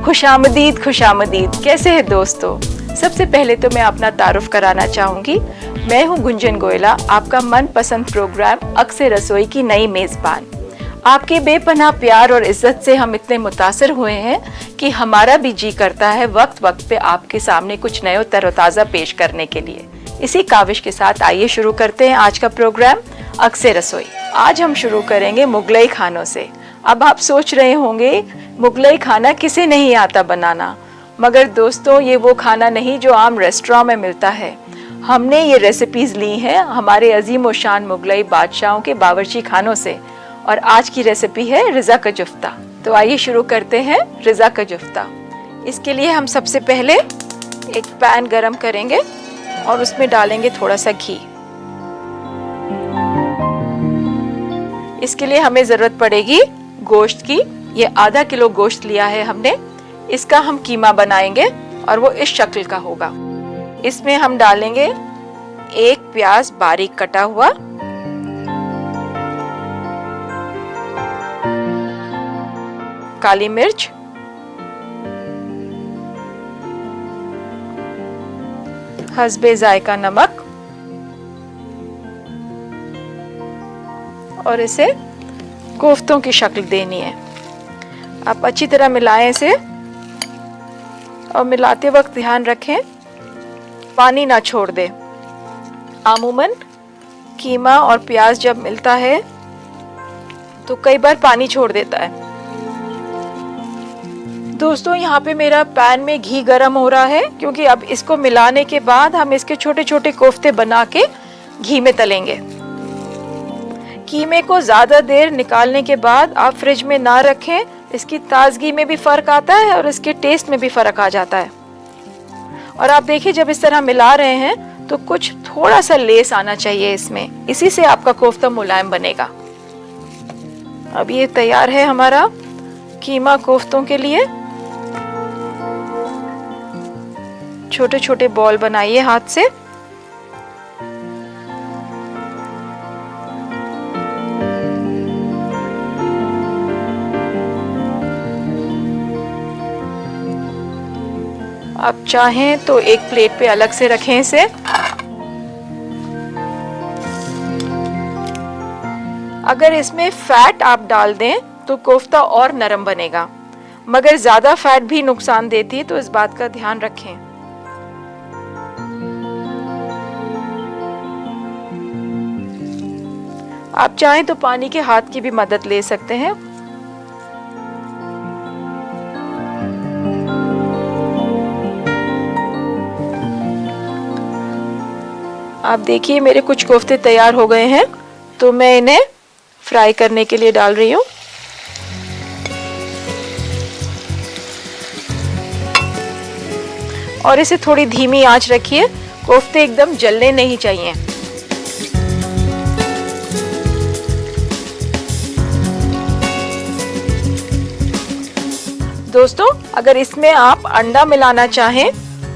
खुशामदीद खुशामदीद। कैसे हैं दोस्तों? सबसे पहले तो मैं अपना तारुफ कराना चाहूँगी। मैं हूँ गुंजन गोयला, आपका मनपसंद प्रोग्राम अक्से रसोई की नई मेज़बान। आपके बेपनाह प्यार और इज्जत से हम इतने मुतासर हुए हैं कि हमारा भी जी करता है वक्त वक्त पे आपके सामने कुछ नया तरोताज़ा पेश करने के लिए। इसी काविश के साथ आइए शुरू करते हैं आज का प्रोग्राम अक्से रसोई। आज हम शुरू करेंगे मुगलई खानों से। अब आप सोच रहे होंगे मुगलई खाना किसे नहीं आता बनाना, मगर दोस्तों ये वो खाना नहीं जो आम रेस्टोरेंट में मिलता है। हमने ये रेसिपीज ली हैं हमारे अजीम व शान मुगलई बादशाहों के बावर्ची खानों से, और आज की रेसिपी है रिज़ा का जुफ्ता। तो आइए शुरू करते हैं रिज़ा का जुफ्ता। इसके लिए हम सबसे पहले एक पैन गरम करेंगे और उसमें डालेंगे थोड़ा सा घी। इसके लिए हमें ज़रूरत पड़ेगी गोश्त की। ये आधा किलो गोश्त लिया है हमने। इसका हम कीमा बनाएंगे और वो इस शक्ल का होगा। इसमें हम डालेंगे एक प्याज बारीक कटा हुआ, काली मिर्च, हस्बे जायका नमक, और इसे कोफ्तों की शक्ल देनी है। आप अच्छी तरह मिलाएं इसे, और मिलाते वक्त ध्यान रखें पानी ना छोड़ दे। आमूमन कीमा और प्याज जब मिलता है तो कई बार पानी छोड़ देता है। दोस्तों यहाँ पे मेरा पैन में घी गरम हो रहा है, क्योंकि अब इसको मिलाने के बाद हम इसके छोटे छोटे कोफ्ते बना के घी में तलेंगे। कीमे को ज़्यादा देर निकालने के बाद आप फ्रिज में ना रखें, इसकी ताजगी में भी फ़र्क आता है और इसके टेस्ट में भी फ़र्क आ जाता है। और आप देखिए जब इस तरह मिला रहे हैं तो कुछ थोड़ा सा लेस आना चाहिए इसमें, इसी से आपका कोफ्ता मुलायम बनेगा। अब ये तैयार है हमारा कीमा कोफ्तों के लिए। छोटे छोटे बॉल बनाइए हाथ से। आप चाहें तो एक प्लेट पे अलग से रखें इसे। अगर इसमें फैट आप डाल दें तो कोफ्ता और नरम बनेगा, मगर ज्यादा फैट भी नुकसान देती है, तो इस बात का ध्यान रखें। आप चाहें तो पानी के हाथ की भी मदद ले सकते हैं। आप देखिए मेरे कुछ कोफ्ते तैयार हो गए हैं, तो मैं इन्हें फ्राई करने के लिए डाल रही हूँ। और इसे थोड़ी धीमी आंच रखिए, कोफ्ते एकदम जलने नहीं चाहिए। दोस्तों अगर इसमें आप अंडा मिलाना चाहें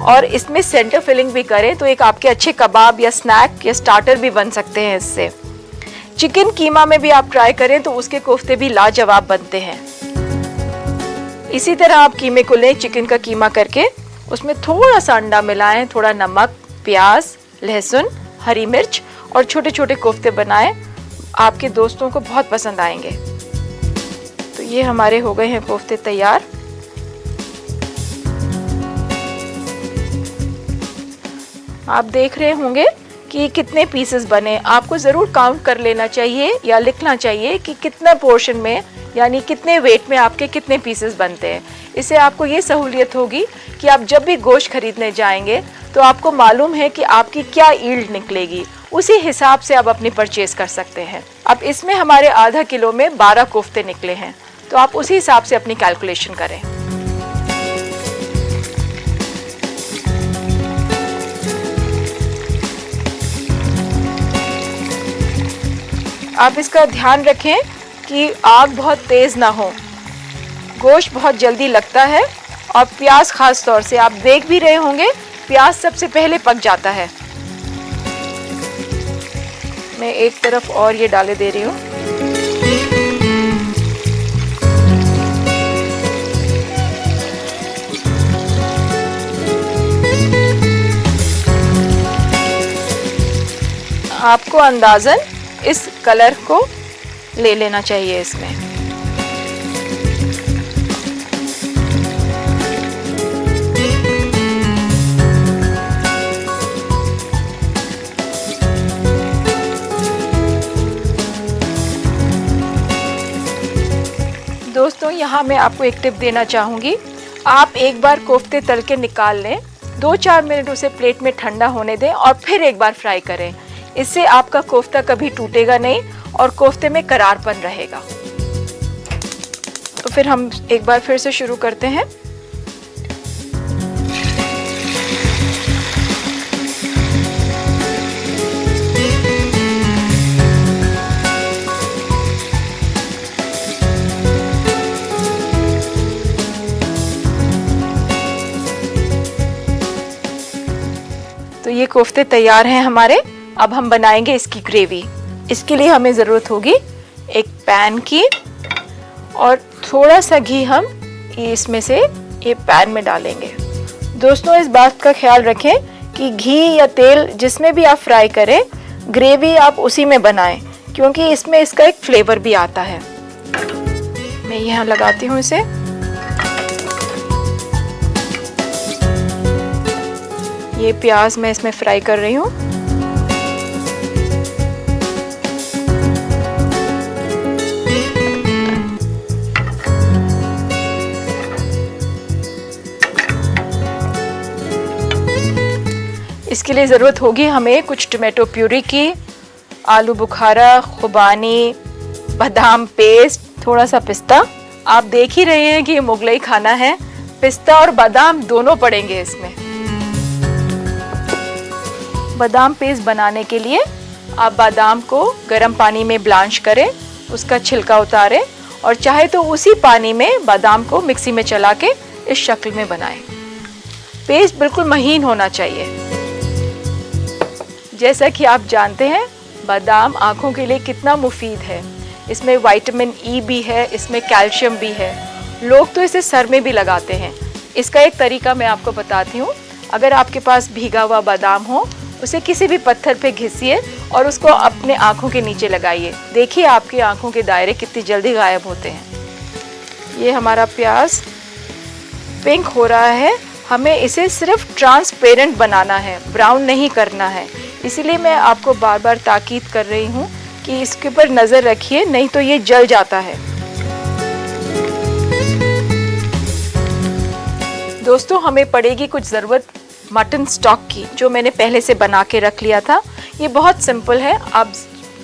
और इसमें सेंटर फिलिंग भी करें तो एक आपके अच्छे कबाब या स्नैक या स्टार्टर भी बन सकते हैं इससे। चिकन कीमा में भी आप ट्राई करें तो उसके कोफ्ते भी लाजवाब बनते हैं। इसी तरह आप कीमे को लें चिकन का कीमा करके, उसमें थोड़ा सा अंडा मिलाएं, थोड़ा नमक, प्याज, लहसुन, हरी मिर्च और छोटे छोटे कोफ्ते बनाएं। आपके दोस्तों को बहुत पसंद आएंगे। तो ये हमारे हो गए हैं कोफ्ते तैयार। आप देख रहे होंगे कि कितने पीसेस बने। आपको ज़रूर काउंट कर लेना चाहिए या लिखना चाहिए कि कितना पोर्शन में, यानी कितने वेट में आपके कितने पीसेस बनते हैं। इससे आपको ये सहूलियत होगी कि आप जब भी गोश्त खरीदने जाएंगे तो आपको मालूम है कि आपकी क्या यील्ड निकलेगी, उसी हिसाब से आप अपनी परचेज कर सकते हैं। अब इसमें हमारे आधा किलो में 12 कोफ्ते निकले हैं, तो आप उसी हिसाब से अपनी कैलकुलेशन करें। आप इसका ध्यान रखें कि आग बहुत तेज़ ना हो। गोश्त बहुत जल्दी लगता है और प्याज खास तौर से आप देख भी रहे होंगे, प्याज सबसे पहले पक जाता है। मैं एक तरफ और ये डाले दे रही हूँ। आपको अंदाज़न इस कलर को ले लेना चाहिए इसमें। दोस्तों, यहाँ मैं आपको एक टिप देना चाहूँगी। आप एक बार कोफ्ते तल के निकाल लें, 2-4 मिनट उसे प्लेट में ठंडा होने दें और फिर एक बार फ्राई करें। इससे आपका कोफ्ता कभी टूटेगा नहीं और कोफ्ते में करारपन रहेगा। तो फिर हम एक बार फिर से शुरू करते हैं। तो ये कोफ्ते तैयार हैं हमारे। अब हम बनाएंगे इसकी ग्रेवी। इसके लिए हमें ज़रूरत होगी एक पैन की और थोड़ा सा घी हम इसमें से ये पैन में डालेंगे। दोस्तों, इस बात का ख्याल रखें कि घी या तेल जिसमें भी आप फ्राई करें, ग्रेवी आप उसी में बनाएं, क्योंकि इसमें इसका एक फ्लेवर भी आता है। मैं यहाँ लगाती हूँ इसे। ये प्याज मैं इसमें फ्राई कर रही हूँ। इसके लिए ज़रूरत होगी हमें कुछ टोमेटो प्यूरी की, आलू बुखारा, खुबानी, बादाम पेस्ट, थोड़ा सा पिस्ता। आप देख ही रहे हैं कि ये मुगलई खाना है, पिस्ता और बादाम दोनों पड़ेंगे इसमें। बादाम पेस्ट बनाने के लिए आप बादाम को गर्म पानी में ब्लांच करें, उसका छिलका उतारें और चाहे तो उसी पानी में बादाम को मिक्सी में चला के इस शक्ल में बनाएं। पेस्ट बिल्कुल महीन होना चाहिए। जैसा कि आप जानते हैं, बादाम आँखों के लिए कितना मुफीद है। इसमें विटामिन ई भी है, इसमें कैल्शियम भी है। लोग तो इसे सर में भी लगाते हैं। इसका एक तरीका मैं आपको बताती हूँ। अगर आपके पास भीगा हुआ बादाम हो, उसे किसी भी पत्थर पे घिसिए और उसको अपने आँखों के नीचे लगाइए। देखिए आपकी आँखों के दायरे कितनी जल्दी गायब होते हैं। ये हमारा प्याज पिंक हो रहा है। हमें इसे सिर्फ ट्रांसपेरेंट बनाना है, ब्राउन नहीं करना है। इसीलिए मैं आपको बार बार ताकीद कर रही हूँ कि इसके ऊपर नज़र रखिए, नहीं तो ये जल जाता है। दोस्तों, हमें पड़ेगी कुछ ज़रूरत मटन स्टॉक की, जो मैंने पहले से बना के रख लिया था। ये बहुत सिंपल है। आप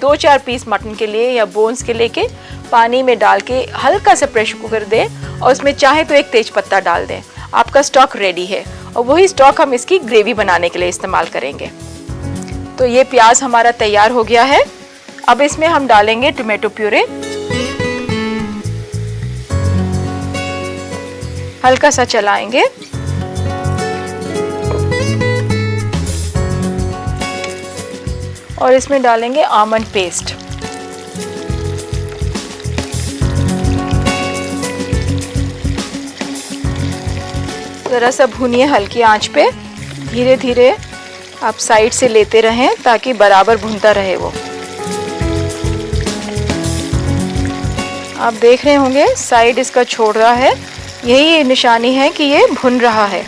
2-4 पीस मटन के लिए या बोन्स के लेके पानी में डाल के हल्का सा प्रेशर कुकर दें और उसमें चाहे तो एक तेज़पत्ता डाल दें। आपका स्टॉक रेडी है और वही स्टॉक हम इसकी ग्रेवी बनाने के लिए इस्तेमाल करेंगे। तो ये प्याज हमारा तैयार हो गया है। अब इसमें हम डालेंगे टोमेटो प्यूरे, हल्का सा चलाएंगे और इसमें डालेंगे आमंड पेस्ट। ज़रा सा भूनिए हल्की आंच पे। धीरे धीरे आप साइड से लेते रहें ताकि बराबर भुनता रहे वो। आप देख रहे होंगे साइड इसका छोड़ रहा है, यही निशानी है कि ये भुन रहा है।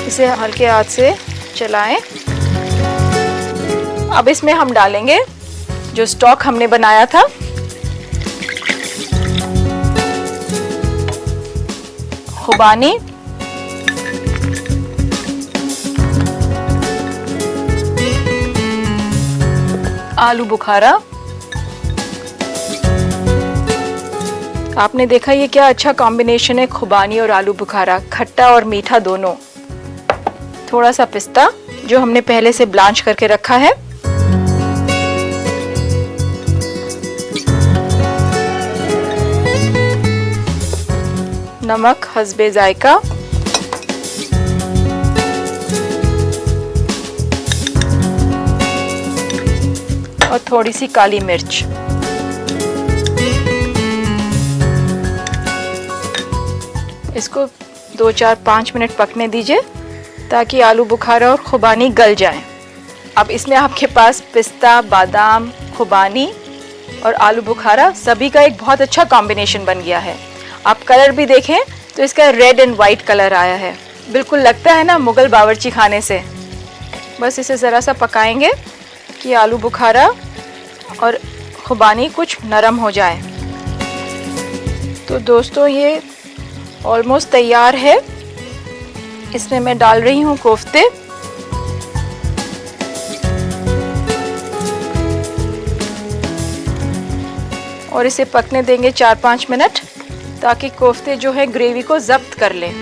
इसे हल्के हाथ से चलाएं। अब इसमें हम डालेंगे जो स्टॉक हमने बनाया था। खुबानी, आलू बुखारा। आपने देखा ये क्या अच्छा कॉम्बिनेशन है, खुबानी और आलू बुखारा, खट्टा और मीठा दोनों। थोड़ा सा पिस्ता जो हमने पहले से ब्लांच करके रखा है। नमक हस्बे जायका, और थोड़ी सी काली मिर्च। इसको 2-4-5 मिनट पकने दीजिए ताकि आलू बुखारा और खुबानी गल जाएं। अब इसमें आपके पास पिस्ता, बादाम, खुबानी और आलू बुखारा सभी का एक बहुत अच्छा कॉम्बिनेशन बन गया है। आप कलर भी देखें तो इसका रेड एंड वाइट कलर आया है, बिल्कुल लगता है ना मुगल बावर्ची खाने से। बस इसे ज़रा सा पकाएंगे कि आलू बुखारा और खुबानी कुछ नरम हो जाए। तो दोस्तों ये ऑलमोस्ट तैयार है। इसमें मैं डाल रही हूँ कोफ्ते। और इसे पकने देंगे 4-5 मिनट ताकि कोफ्ते जो है ग्रेवी को जब्त कर लें।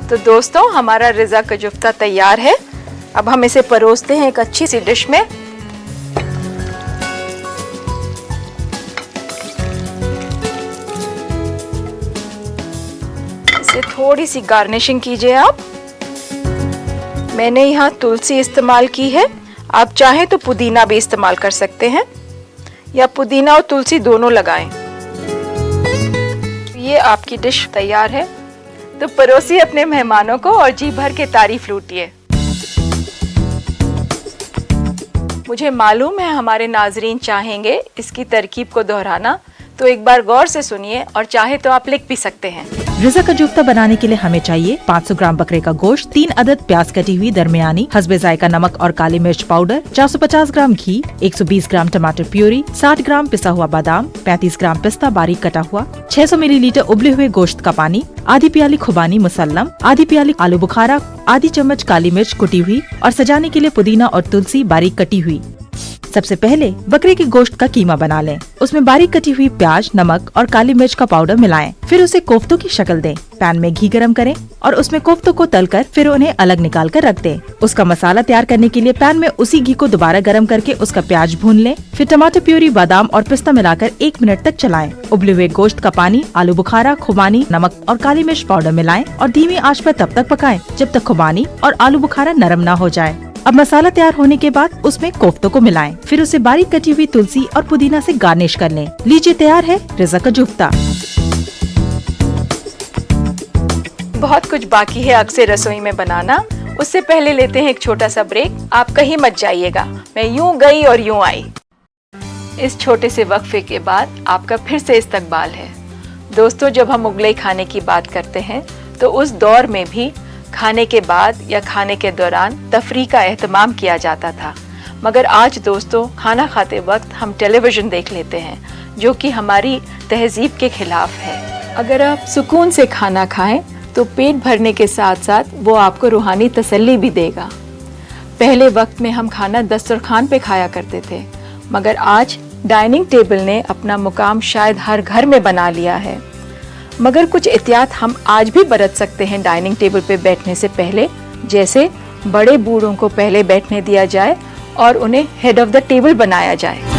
तो दोस्तों हमारा रिज़ा का जुफ्ता तैयार है। अब हम इसे परोसते हैं एक अच्छी सी डिश में। इसे थोड़ी सी गार्निशिंग कीजिए आप। मैंने यहाँ तुलसी इस्तेमाल की है, आप चाहें तो पुदीना भी इस्तेमाल कर सकते हैं या पुदीना और तुलसी दोनों लगाएं। ये आपकी डिश तैयार है, तो परोसिए अपने मेहमानों को और जी भर के तारीफ लूटिए। मुझे मालूम है हमारे नाजरीन चाहेंगे इसकी तरकीब को दोहराना, तो एक बार गौर से सुनिए और चाहे तो आप लिख भी सकते हैं। रिज़ा का जुफ्ता बनाने के लिए हमें चाहिए 500 ग्राम बकरे का गोश्त, 3 अदद प्याज कटी हुई दरमियानी, हस्बे जायका नमक और काली मिर्च पाउडर, 450 ग्राम घी, 120 ग्राम टमाटर प्यूरी, 60 ग्राम पिसा हुआ बादाम, 35 ग्राम पिस्ता बारीक कटा हुआ, 600 मिलीलीटर उबले हुए गोश्त का पानी, आधी प्याली खुबानी मुसल्लम, आधी प्याली आलू बुखारा, आधी चम्मच काली मिर्च कुटी हुई और सजाने के लिए पुदीना और तुलसी बारीक कटी हुई। सबसे पहले बकरे के गोश्त का कीमा बना लें। उसमें बारीक कटी हुई प्याज, नमक और काली मिर्च का पाउडर मिलाएं। फिर उसे कोफ्तों की शक्ल दें। पैन में घी गरम करें और उसमें कोफ्तों को तलकर फिर उन्हें अलग निकाल कर रख दें। उसका मसाला तैयार करने के लिए पैन में उसी घी को दोबारा गरम करके उसका प्याज भून लें। फिर टमाटर प्यूरी, बादाम और पिस्ता मिलाकर 1 मिनट तक चलाएं। उबले हुए गोश्त का पानी, आलू बुखारा, खुबानी, नमक और काली मिर्च पाउडर मिलाएं और धीमी आंच पर तब तक पकाएं जब तक खुबानी और आलू बुखारा नरम न हो जाए। अब मसाला तैयार होने के बाद उसमें कोफ्तों को मिलाएं। फिर उसे बारीक कटी हुई तुलसी और पुदीना से गार्निश कर लें। लीजिए तैयार है रिज़ा का जुफ्ता। बहुत कुछ बाकी है अक्सर रसोई में बनाना, उससे पहले लेते हैं एक छोटा सा ब्रेक। आप कहीं मत जाइएगा, मैं यूं गई और यूं आई। इस छोटे से वक्फे के बाद आपका फिर से इस्तकबाल है। दोस्तों, जब हम मुगलई खाने की बात करते हैं तो उस दौर में भी खाने के बाद या खाने के दौरान तफरीह का एहतमाम किया जाता था, मगर आज दोस्तों खाना खाते वक्त हम टेलीविज़न देख लेते हैं, जो कि हमारी तहजीब के खिलाफ है। अगर आप सुकून से खाना खाएं तो पेट भरने के साथ साथ वो आपको रूहानी तसल्ली भी देगा। पहले वक्त में हम खाना दस्तरखान पे खाया करते थे, मगर आज डाइनिंग टेबल ने अपना मुकाम शायद हर घर में बना लिया है। मगर कुछ एहतियात हम आज भी बरत सकते हैं डाइनिंग टेबल पे बैठने से पहले, जैसे बड़े बूढ़ों को पहले बैठने दिया जाए और उन्हें हेड ऑफ द टेबल बनाया जाए।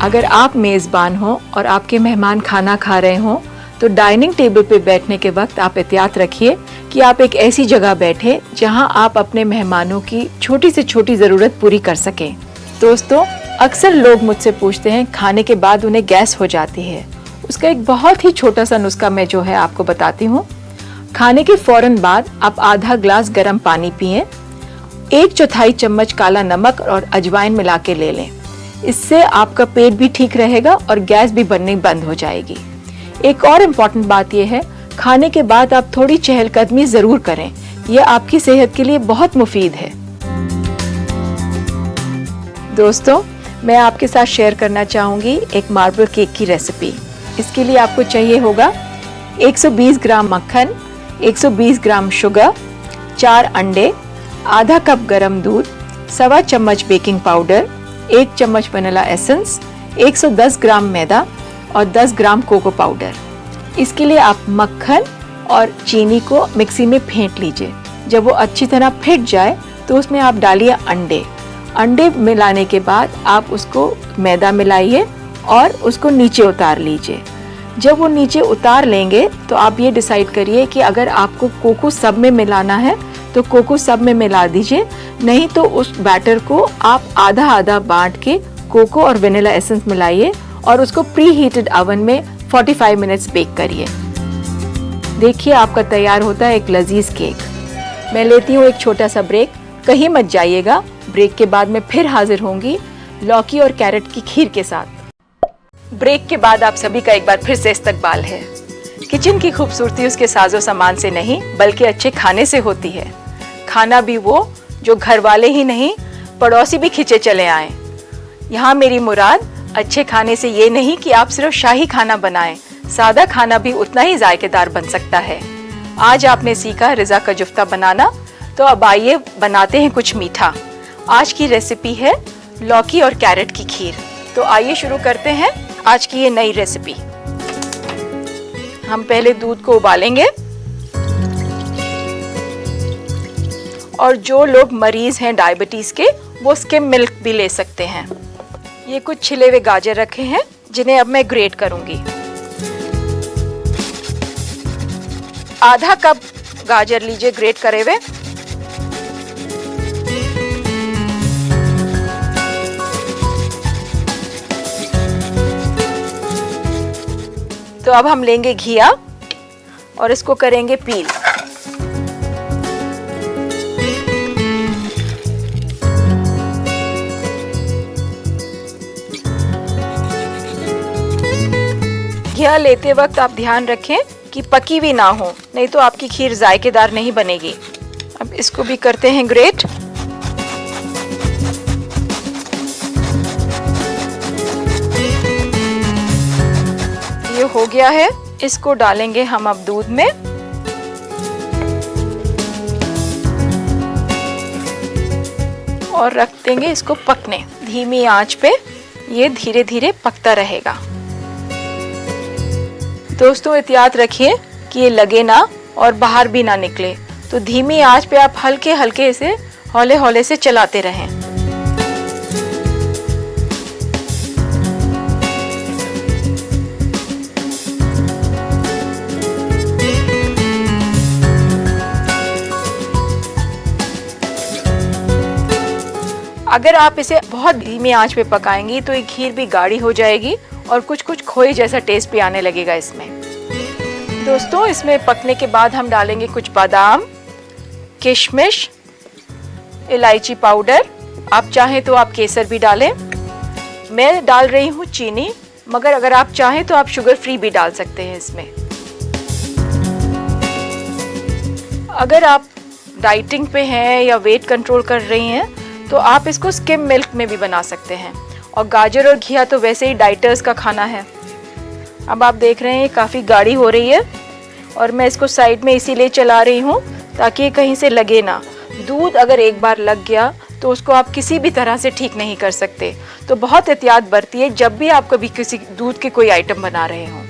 अगर आप मेज़बान हो और आपके मेहमान खाना खा रहे हों तो डाइनिंग टेबल पे बैठने के वक्त आप एहतियात रखिए कि आप एक ऐसी जगह बैठे जहां आप अपने मेहमानों की छोटी से छोटी ज़रूरत पूरी कर सकें। दोस्तों, अक्सर लोग मुझसे पूछते हैं खाने के बाद उन्हें गैस हो जाती है। उसका एक बहुत ही छोटा सा नुस्खा मैं जो है आपको बताती हूँ। खाने के फौरन बाद आप आधा ग्लास गर्म पानी पिएं, 1/4 चम्मच काला नमक और अजवाइन मिला के ले लें। इससे आपका पेट भी ठीक रहेगा और गैस भी बननी बंद हो जाएगी। एक और इम्पॉर्टेंट बात यह है, खाने के बाद आप थोड़ी चहलकदमी ज़रूर करें, यह आपकी सेहत के लिए बहुत मुफीद है। दोस्तों, मैं आपके साथ शेयर करना चाहूँगी एक मार्बल केक की रेसिपी। इसके लिए आपको चाहिए होगा 120 ग्राम मक्खन, 120 ग्राम शुगर, 4 अंडे, आधा कप गरम दूध, 1.25 चम्मच बेकिंग पाउडर, 1 चम्मच वनीला एसेंस, 110 ग्राम मैदा और 10 ग्राम कोको पाउडर। इसके लिए आप मक्खन और चीनी को मिक्सी में फेंट लीजिए। जब वो अच्छी तरह फिट जाए तो उसमें आप डालिए अंडे। अंडे मिलाने के बाद आप उसको मैदा मिलाइए और उसको नीचे उतार लीजिए। जब वो नीचे उतार लेंगे तो आप ये डिसाइड करिए कि अगर आपको कोको सब में मिलाना है तो कोको सब में मिला दीजिए, नहीं तो उस बैटर को आप आधा आधा बांट के कोको और वनीला एसेंस मिलाइए और उसको प्री हीटेड ओवन में 45 मिनट्स बेक करिए। देखिए आपका तैयार होता है एक लजीज केक। मैं लेती हूँ एक छोटा सा ब्रेक, कहीं मत जाइएगा। ब्रेक के बाद मैं फिर हाजिर होंगी लौकी और कैरेट की खीर के साथ। ब्रेक के बाद आप सभी का एक बार फिर से इस्तकबाल है। किचन की खूबसूरती उसके साजो सामान से नहीं बल्कि अच्छे खाने से होती है। खाना भी वो जो घर वाले ही नहीं पड़ोसी भी खिंचे चले आए। यहाँ मेरी मुराद अच्छे खाने से ये नहीं कि आप सिर्फ शाही खाना बनाएं, सादा खाना भी उतना ही जायकेदार बन सकता है। आज आपने सीखा रिजा का जुफ्ता बनाना, तो अब आइए बनाते हैं कुछ मीठा। आज की रेसिपी है लौकी और कैरेट की खीर। तो आइए शुरू करते हैं आज की ये नई रेसिपी। हम पहले दूध को उबालेंगे और जो लोग मरीज हैं डायबिटीज के वो स्किम मिल्क भी ले सकते हैं। ये कुछ छिले हुए गाजर रखे हैं जिन्हें अब मैं ग्रेट करूंगी। आधा कप गाजर लीजिए ग्रेट करे हुए। तो अब हम लेंगे घिया और इसको करेंगे पील। घिया लेते वक्त आप ध्यान रखें कि पकी भी ना हो, नहीं तो आपकी खीर जायकेदार नहीं बनेगी। अब इसको भी करते हैं ग्रेट। ये हो गया है, इसको डालेंगे हम अब दूध में। और रख देंगे इसको पकने धीमी आंच पे। ये धीरे धीरे पकता रहेगा। दोस्तों एहतियात रखिए कि ये लगे ना और बाहर भी ना निकले, तो धीमी आंच पे आप हल्के हल्के से हौले हौले से चलाते रहें। अगर आप इसे बहुत धीमी आंच पे पकाएंगी तो ये खीर भी गाढ़ी हो जाएगी और कुछ कुछ खोए जैसा टेस्ट भी आने लगेगा इसमें। दोस्तों इसमें पकने के बाद हम डालेंगे कुछ बादाम, किशमिश, इलायची पाउडर। आप चाहें तो आप केसर भी डालें। मैं डाल रही हूँ चीनी, मगर अगर आप चाहें तो आप शुगर फ्री भी डाल सकते हैं इसमें। अगर आप डाइटिंग पे हैं या वेट कंट्रोल कर रही हैं तो आप इसको स्किम मिल्क में भी बना सकते हैं। और गाजर और घिया तो वैसे ही डाइटर्स का खाना है। अब आप देख रहे हैं ये काफ़ी गाढ़ी हो रही है और मैं इसको साइड में इसीलिए चला रही हूँ ताकि ये कहीं से लगे ना। दूध अगर एक बार लग गया तो उसको आप किसी भी तरह से ठीक नहीं कर सकते। तो बहुत एहतियात बरतिए जब भी आप कभी किसी दूध के कोई आइटम बना रहे हों।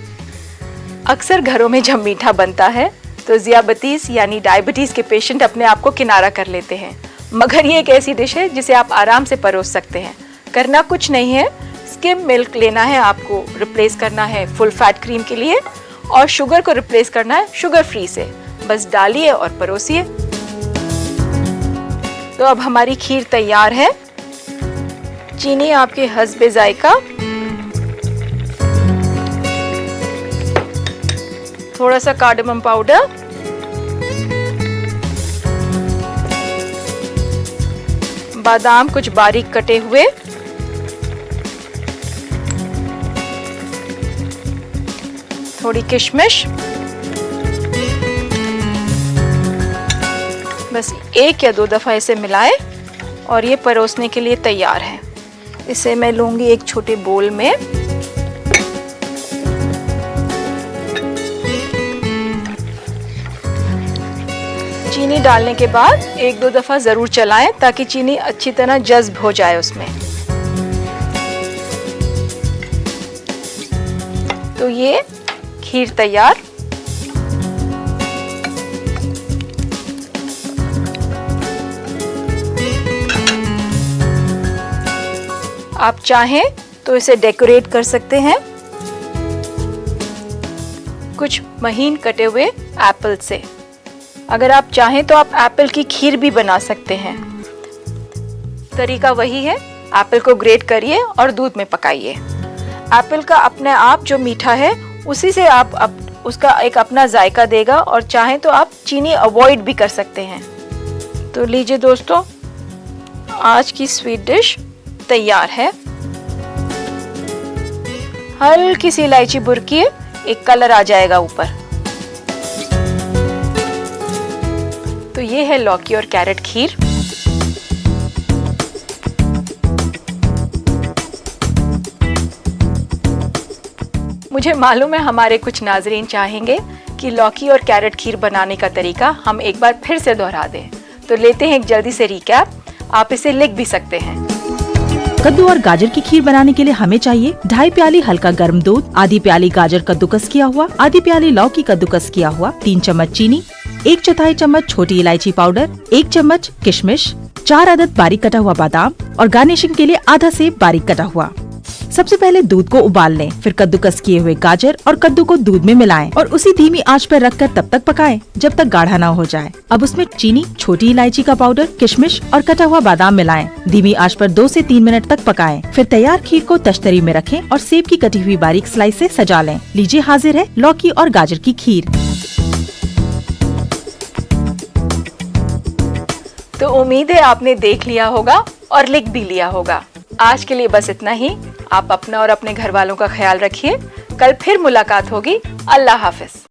अक्सर घरों में जब मीठा बनता है तो ज़ियाबतीस यानी डायबिटीज़ के पेशेंट अपने आप को किनारा कर लेते हैं, मगर ये एक ऐसी डिश है जिसे आप आराम से परोस सकते हैं। करना कुछ नहीं है, स्किम मिल्क लेना है आपको, रिप्लेस करना है फुल फैट क्रीम के लिए और शुगर को रिप्लेस करना है शुगर फ्री से। बस डालिए और परोसिए। तो अब हमारी खीर तैयार है। चीनी आपके हस्बे जायका, थोड़ा सा कार्डमम पाउडर, बादाम कुछ बारीक कटे हुए, थोड़ी किशमिश। बस एक या दो दफ़ा इसे मिलाएं और ये परोसने के लिए तैयार है। इसे मैं लूँगी एक छोटे बोल में। चीनी डालने के बाद एक दो दफ़ा ज़रूर चलाएं ताकि चीनी अच्छी तरह जज्ब हो जाए उसमें। तो ये खीर तैयार। आप चाहें तो इसे डेकोरेट कर सकते हैं कुछ महीन कटे हुए एप्पल से। अगर आप चाहें तो आप एप्पल की खीर भी बना सकते हैं। तरीका वही है, एप्पल को ग्रेट करिए और दूध में पकाइए। एप्पल का अपने आप जो मीठा है उसी से आप उसका एक अपना जायका देगा, और चाहें तो आप चीनी अवॉइड भी कर सकते हैं। तो लीजिए दोस्तों, आज की स्वीट डिश तैयार है। हल्की सी इलायची बुरकी, एक कलर आ जाएगा ऊपर। तो ये है लौकी और कैरेट खीर। मुझे मालूम है हमारे कुछ नाजरीन चाहेंगे कि लौकी और कैरेट खीर बनाने का तरीका हम एक बार फिर से दोहरा दें, तो लेते हैं एक जल्दी से रिकैप। आप इसे लिख भी सकते हैं। कद्दू और गाजर की खीर बनाने के लिए हमें चाहिए 2.5 प्याली हल्का गर्म दूध, आधी प्याली गाजर कद्दूकस किया हुआ, आधी प्याली लौकी कद्दूकस किया हुआ, 3 चम्मच चीनी, 1/4 चम्मच छोटी इलायची पाउडर, 1 चम्मच किशमिश, 4 अदद बारीक कटा हुआ बादाम और गार्निशिंग के लिए आधा सेब बारीक कटा हुआ। सबसे पहले दूध को उबाल लें, फिर कद्दूकस किए हुए गाजर और कद्दू को दूध में मिलाएं और उसी धीमी आंच पर रखकर तब तक पकाएं जब तक गाढ़ा ना हो जाए। अब उसमें चीनी, छोटी इलायची का पाउडर, किशमिश और कटा हुआ बादाम मिलाएं। धीमी आंच पर 2 से 3 मिनट तक पकाएं। फिर तैयार खीर को तश्तरी में रखें और सेब की कटी हुई बारीक स्लाइस से सजा लें। लीजिए, हाजिर है लौकी और गाजर की खीर। तो उम्मीद है आपने देख लिया होगा और लिख भी लिया होगा। आज के लिए बस इतना ही। आप अपना और अपने घर वालों का ख्याल रखिए। कल फिर मुलाकात होगी। अल्लाह हाफिज।